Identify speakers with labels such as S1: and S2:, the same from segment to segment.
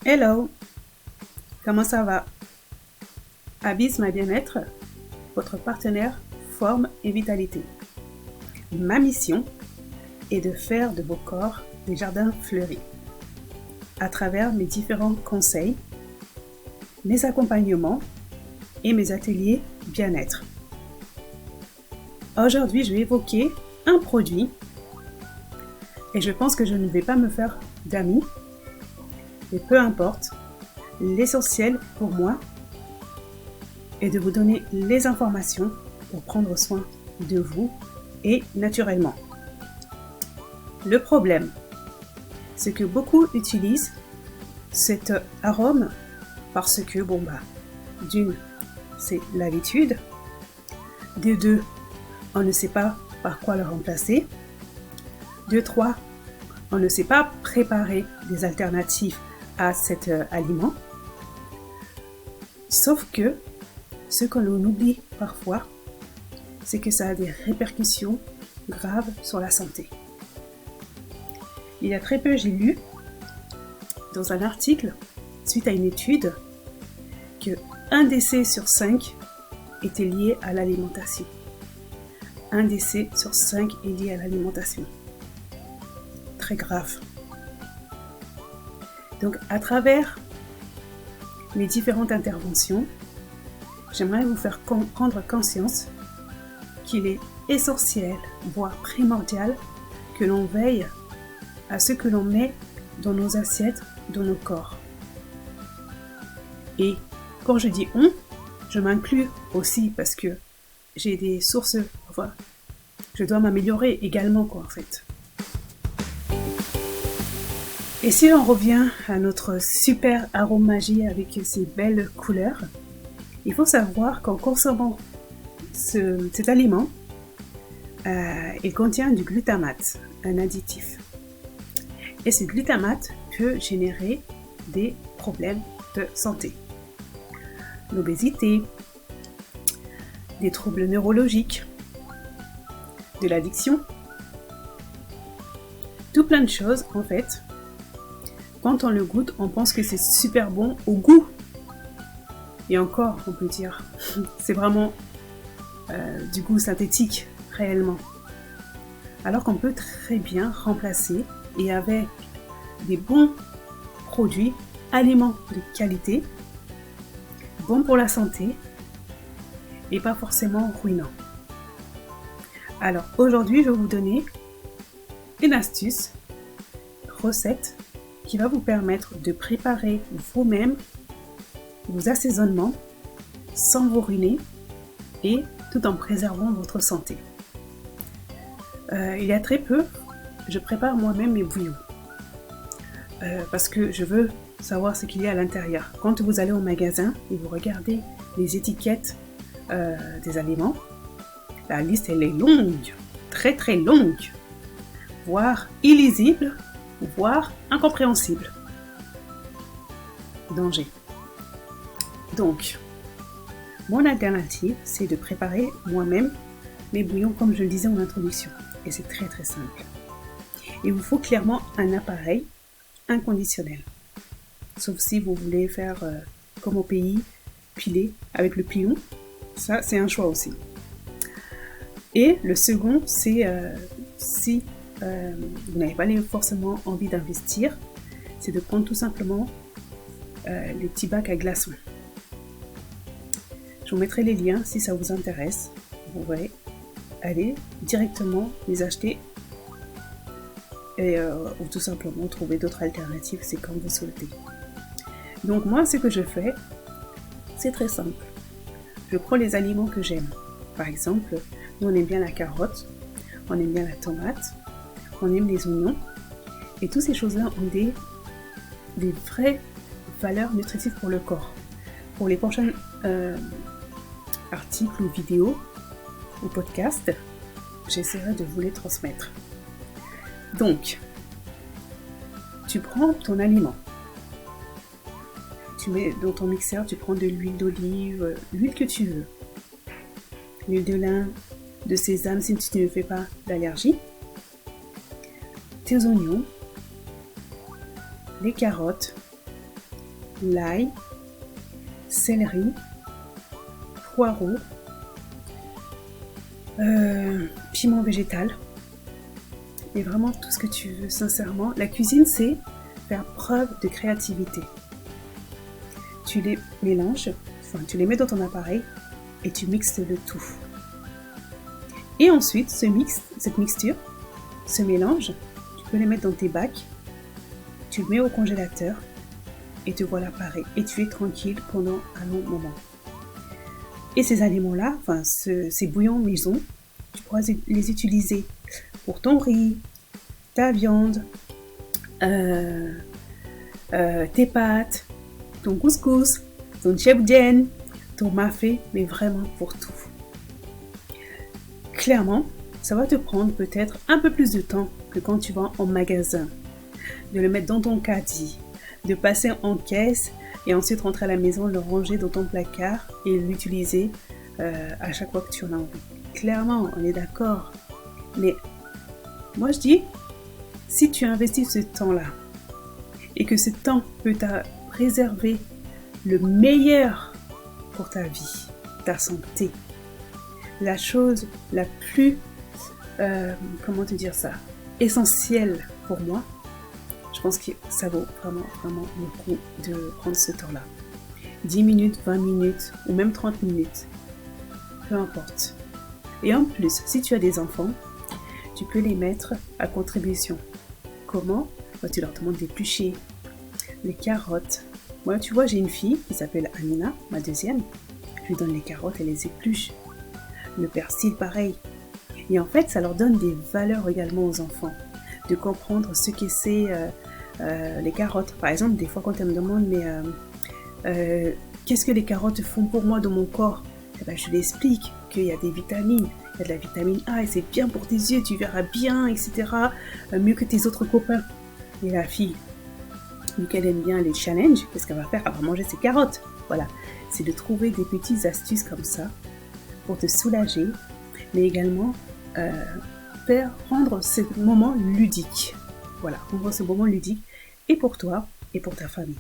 S1: Hello, comment ça va? Abysme Bien-être, votre partenaire forme et vitalité. Ma mission est de faire de vos corps des jardins fleuris. À travers mes différents conseils, mes accompagnements et mes ateliers bien-être. Aujourd'hui, je vais évoquer un produit et je pense que je ne vais pas me faire d'amis, mais peu importe, l'essentiel pour moi est de vous donner les informations pour prendre soin de vous et naturellement. Le problème, c'est que beaucoup utilisent cet arôme parce que, d'une, c'est l'habitude, de deux, on ne sait pas par quoi le remplacer, de trois, on ne sait pas préparer des alternatives à cet aliment, sauf que ce que l'on oublie parfois, c'est que ça a des répercussions graves sur la santé. Il y a très peu, j'ai lu dans un article, suite à une étude, que 1 décès sur 5 était lié à l'alimentation. 1 décès sur 5 est lié à l'alimentation. Très grave. Donc, à travers mes différentes interventions, j'aimerais vous faire prendre conscience qu'il est essentiel, voire primordial, que l'on veille à ce que l'on met dans nos assiettes, dans nos corps. Et quand je dis on, je m'inclus aussi parce que j'ai des sources, je dois m'améliorer également, en fait. Et si on revient à notre super aromagie avec ces belles couleurs, il faut savoir qu'en consommant cet aliment, il contient du glutamate, un additif. Et ce glutamate peut générer des problèmes de santé. L'obésité, des troubles neurologiques, de l'addiction, tout plein de choses en fait. Quand on le goûte, on pense que c'est super bon au goût. Et encore, on peut dire, c'est vraiment du goût synthétique, réellement. Alors qu'on peut très bien remplacer, et avec des bons produits, aliments de qualité, bons pour la santé, et pas forcément ruinants. Alors, aujourd'hui, je vais vous donner une astuce, recette, qui va vous permettre de préparer vous-même vos assaisonnements sans vous ruiner et tout en préservant votre santé. Il y a très peu, je prépare moi-même mes bouillons parce que je veux savoir ce qu'il y a à l'intérieur. Quand vous allez au magasin et vous regardez les étiquettes des aliments, la liste elle est longue, très très longue, voire illisible, voire incompréhensible. Danger. Donc, mon alternative, c'est de préparer moi-même mes bouillons comme je le disais en introduction. Et c'est très très simple. Il vous faut clairement un appareil inconditionnel. Sauf si vous voulez faire comme au pays, piler avec le pilon. Ça, c'est un choix aussi. Et le second, c'est si vous n'avez pas forcément envie d'investir, c'est de prendre tout simplement les petits bacs à glaçons. Je vous mettrai les liens si ça vous intéresse. Vous pourrez aller directement les acheter ou tout simplement trouver d'autres alternatives, c'est comme vous souhaitez. Donc moi, ce que je fais, c'est très simple. Je prends les aliments que j'aime. Par exemple, nous on aime bien la carotte, on aime bien la tomate, on aime les oignons. Et toutes ces choses-là ont des vraies valeurs nutritives pour le corps. Pour les prochains articles ou vidéos ou podcasts, j'essaierai de vous les transmettre. Donc, tu prends ton aliment. Tu mets dans ton mixeur, tu prends de l'huile d'olive, l'huile que tu veux. L'huile de lin, de sésame si tu ne fais pas d'allergie. Tes oignons, les carottes, l'ail, céleri, poireau, piment végétal, et vraiment tout ce que tu veux, sincèrement. La cuisine, c'est faire preuve de créativité. Tu les mélanges, tu les mets dans ton appareil et tu mixes le tout. Et ensuite, cette mixture, ce mélange, tu peux les mettre dans tes bacs, tu le mets au congélateur et te voilà pareil. Et tu es tranquille pendant un long moment. Et ces aliments-là, ces bouillons maison, tu pourras les utiliser pour ton riz, ta viande, tes pâtes, ton couscous, ton chebdjen, ton mafé, mais vraiment pour tout. Clairement, ça va te prendre peut-être un peu plus de temps que quand tu vas en magasin, de le mettre dans ton caddie, de passer en caisse et ensuite rentrer à la maison, le ranger dans ton placard et l'utiliser à chaque fois que tu en as envie. Clairement, on est d'accord. Mais moi je dis, si tu investis ce temps-là et que ce temps peut te préserver le meilleur pour ta vie, ta santé, la chose la plus, essentielle pour moi, je pense que ça vaut vraiment, vraiment le coup de prendre ce temps-là. 10 minutes, 20 minutes ou même 30 minutes, peu importe. Et en plus, si tu as des enfants, tu peux les mettre à contribution. Comment ? Tu leur demandes d'éplucher les carottes. Moi, tu vois, j'ai une fille qui s'appelle Amina, ma deuxième. Je lui donne les carottes, elle les épluche. Le persil, pareil. Et en fait, ça leur donne des valeurs également aux enfants. De comprendre ce que c'est les carottes. Par exemple, des fois, quand elle me demande, qu'est-ce que les carottes font pour moi dans mon corps ? Eh ben, je lui explique qu'il y a des vitamines. Il y a de la vitamine A et c'est bien pour tes yeux, tu verras bien, etc. Mieux que tes autres copains. Et la fille, vu qu'elle aime bien les challenges, qu'est-ce qu'elle va faire ? Elle va manger ses carottes. Voilà. C'est de trouver des petites astuces comme ça pour te soulager, mais également rendre ce moment ludique. Voilà, rendre ce moment ludique et pour toi et pour ta famille.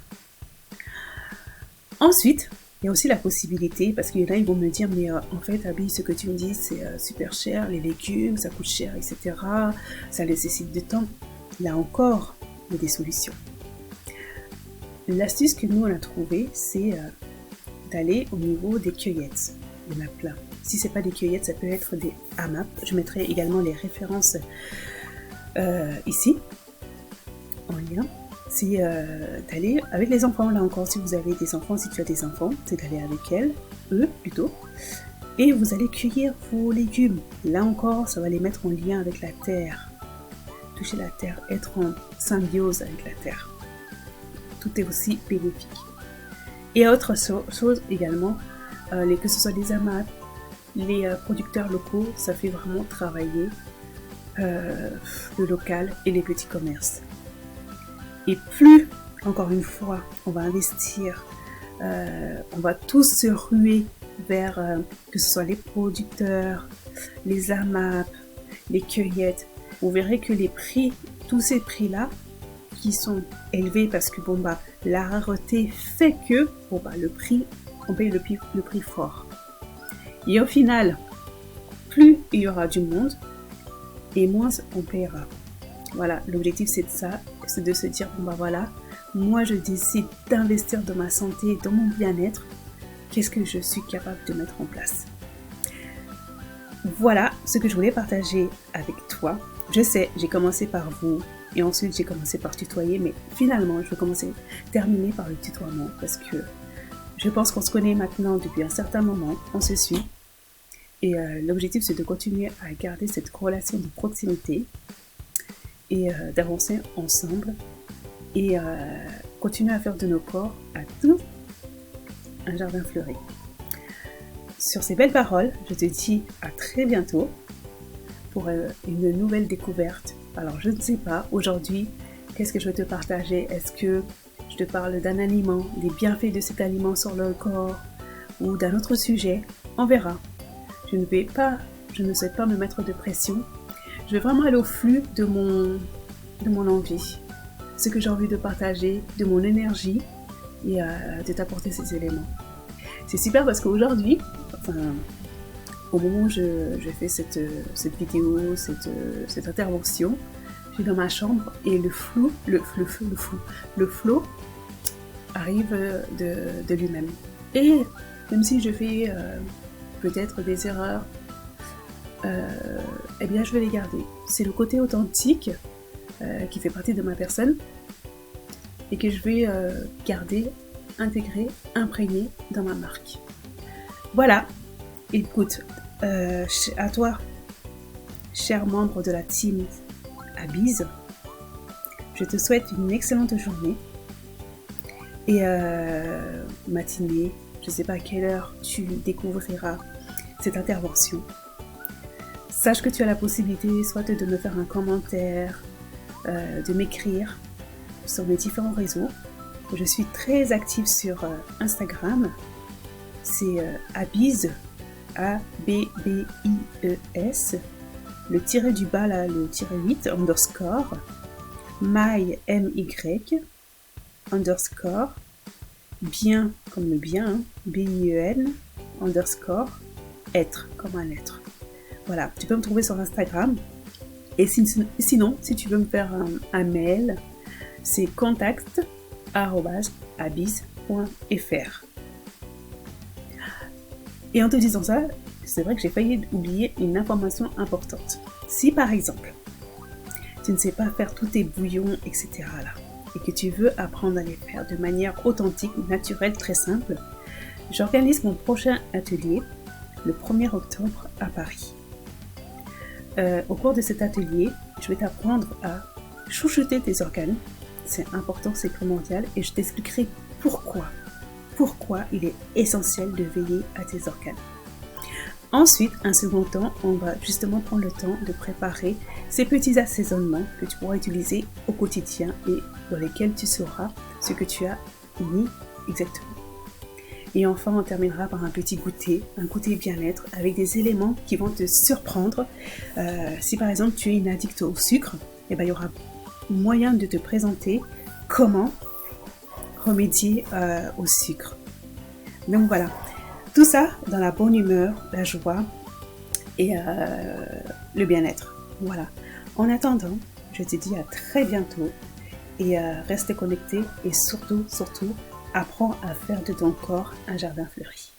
S1: Ensuite, il y a aussi la possibilité, parce qu'il y en a, ils vont me dire, mais en fait, Abby, ce que tu me dis, c'est super cher, les légumes, ça coûte cher, etc. Ça nécessite du temps. Là encore, il y a des solutions. L'astuce que nous, on a trouvée, c'est d'aller au niveau des cueillettes. Il y en a plein. Si ce n'est pas des cueillettes, ça peut être des AMAP. Je mettrai également les références ici, en lien. C'est d'aller avec les enfants, là encore, si vous avez des enfants, si tu as des enfants, c'est d'aller avec eux plutôt, et vous allez cueillir vos légumes. Là encore, ça va les mettre en lien avec la terre, toucher la terre, être en symbiose avec la terre. Tout est aussi bénéfique. Et autre chose également, que ce soit les AMAP, les producteurs locaux, ça fait vraiment travailler le local et les petits commerces. Et plus, encore une fois, on va investir, on va tous se ruer vers, que ce soit les producteurs, les AMAP, les cueillettes. Vous verrez que les prix, tous ces prix-là, qui sont élevés parce que la rareté fait que le prix, on paye le prix fort. Et au final, plus il y aura du monde, et moins on paiera. Voilà, l'objectif c'est de se dire, moi je décide d'investir dans ma santé, dans mon bien-être, qu'est-ce que je suis capable de mettre en place. Voilà ce que je voulais partager avec toi. Je sais, j'ai commencé par vous, et ensuite j'ai commencé par tutoyer, mais finalement je vais terminer par le tutoiement, parce que je pense qu'on se connaît maintenant depuis un certain moment, on se suit, et l'objectif c'est de continuer à garder cette relation de proximité, et d'avancer ensemble et continuer à faire de nos corps à tout un jardin fleuri. Sur ces belles paroles, je te dis à très bientôt pour une nouvelle découverte. Alors je ne sais pas, aujourd'hui, qu'est-ce que je vais te partager ? Est-ce que je te parle d'un aliment, des bienfaits de cet aliment sur le corps ou d'un autre sujet ? On verra. Je ne souhaite pas me mettre de pression. Je vais vraiment aller au flux de mon envie, ce que j'ai envie de partager, de mon énergie, et de t'apporter ces éléments. C'est super parce qu'aujourd'hui, enfin, au moment où je fais cette vidéo, cette intervention, je suis dans ma chambre et le flow arrive de lui-même. Et même si je fais peut-être des erreurs, eh bien je vais les garder. C'est le côté authentique qui fait partie de ma personne et que je vais garder, intégrer, imprégner dans ma marque. Voilà, écoute, à toi, cher membre de la team Abiz, je te souhaite une excellente journée et matinée, je ne sais pas à quelle heure tu découvriras cette intervention. Sache que tu as la possibilité soit de me faire un commentaire, de m'écrire sur mes différents réseaux. Je suis très active sur Instagram, c'est Abiz, A-B-B-I-E-S, le tiré du bas là, le tiré 8, underscore, my, M-Y, underscore, bien comme le bien, hein, B-I-E-N, underscore, être comme un être. Voilà, tu peux me trouver sur Instagram. Et sinon, si tu veux me faire un mail, c'est contact@abiz.fr. Et en te disant ça, c'est vrai que j'ai failli oublier une information importante. Si par exemple, tu ne sais pas faire tous tes bouillons, etc. là, et que tu veux apprendre à les faire de manière authentique, naturelle, très simple, j'organise mon prochain atelier le 1er octobre à Paris. Au cours de cet atelier, je vais t'apprendre à chouchouter tes organes. C'est important, c'est primordial, et je t'expliquerai pourquoi il est essentiel de veiller à tes organes. Ensuite, un second temps, on va justement prendre le temps de préparer ces petits assaisonnements que tu pourras utiliser au quotidien et dans lesquels tu sauras ce que tu as mis exactement. Et enfin, on terminera par un petit goûter, un goûter bien-être avec des éléments qui vont te surprendre. Si par exemple tu es une addict au sucre, eh ben, il y aura moyen de te présenter comment remédier au sucre. Donc voilà, tout ça dans la bonne humeur, la joie et le bien-être. Voilà. En attendant, je te dis à très bientôt et reste connecté et surtout, apprends à faire de ton corps un jardin fleuri.